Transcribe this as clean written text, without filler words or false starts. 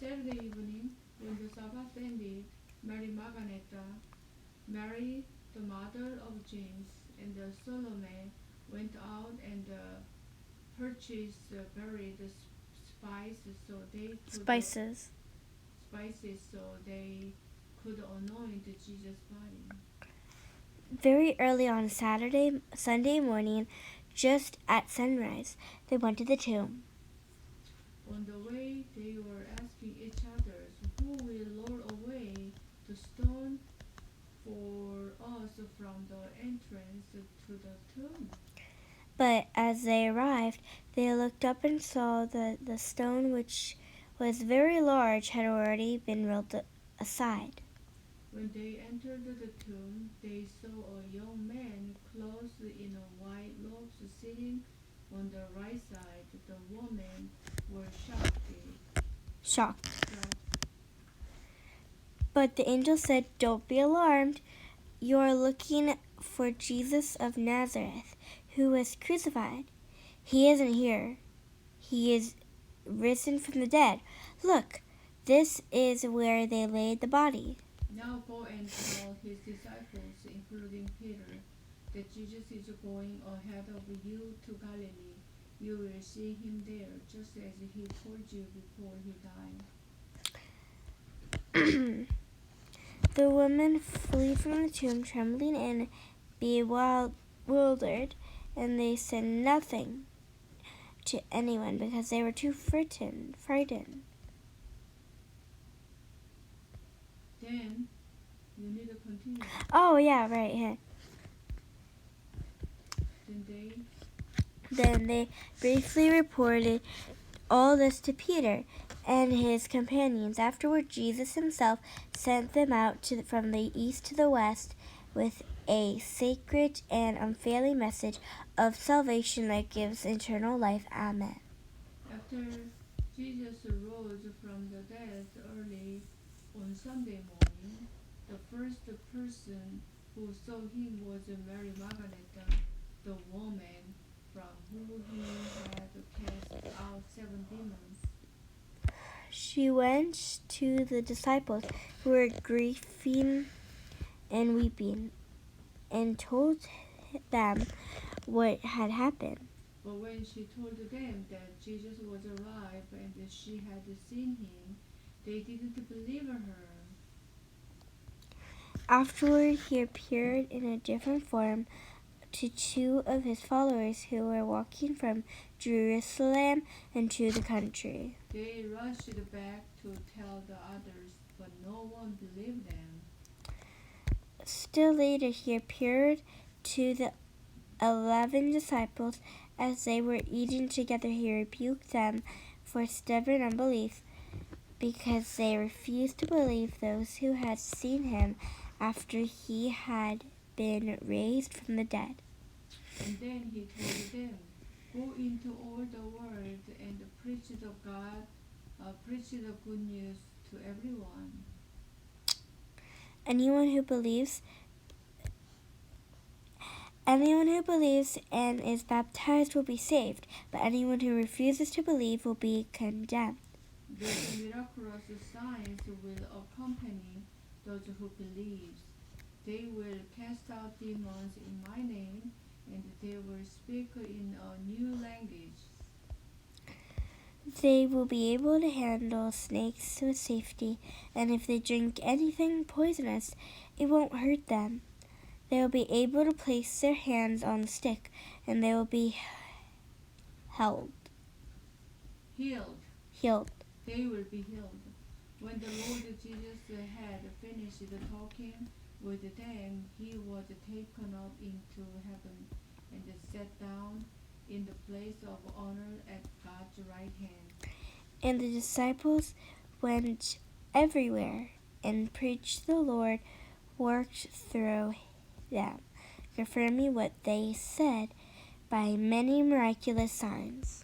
Saturday evening, when the Sabbath ended, Mary Magdalene, Mary, the mother of James, and Salome went out and purchased buried spices Spices. so they could anoint Jesus' body. Very early on Sunday morning, just at sunrise, they went to the tomb. On the way, they were asking each other, "Who will roll away the stone for us from the entrance to the tomb?" But as they arrived, they looked up and saw that the stone, which was very large, had already been rolled aside. When they entered the tomb, they saw a young man clothed in a white robe sitting on the right side. The women were Shocked. shocked. But the angel said, "Don't be alarmed. You are looking for Jesus of Nazareth, who was crucified. He isn't here. He is risen from the dead. Look, this is where they laid the body." Now go and tell his disciples, including Peter, that Jesus is going ahead of you to Galilee. You will see him there, just as he told you before he died. The women flee from the tomb, trembling and bewildered, and they said nothing to anyone because they were too frightened. Then, you need to continue. Oh, yeah, right. Yeah. Then they briefly reported all this to Peter and his companions. Afterward, Jesus himself sent them out from the east to the west with a sacred and unfailing message of salvation that gives eternal life. Amen. After Jesus rose from the dead early on Sunday morning, the first person who saw him was Mary Magdalene, the woman from whom he had cast out 7 demons. She went to the disciples who were grieving and weeping and told them what had happened. But when she told them that Jesus was alive and that she had seen him, they didn't believe her. Afterward, he appeared in a different form to 2 of his followers who were walking from Jerusalem into the country. They rushed back to tell the others, but no one believed them. Still later, he appeared to the 11 disciples as they were eating together. He rebuked them for stubborn unbelief because they refused to believe those who had seen him after he had been raised from the dead. And then he told them, "Go into all the world and preach the good news to everyone. Anyone who believes and is baptized will be saved, but anyone who refuses to believe will be condemned. These miraculous signs will accompany those who believe. They will cast out demons in my name, and they will speak in a new language. They will be able to handle snakes with safety, and if they drink anything poisonous, it won't hurt them. They will be able to place their hands on the stick, and they will be healed. They will be healed. When the Lord Jesus had finished talking with them, he was taken up into heaven and sat down in the place of honor at God's right hand. And the disciples went everywhere and preached. The Lord worked through them, confirming what they said by many miraculous signs.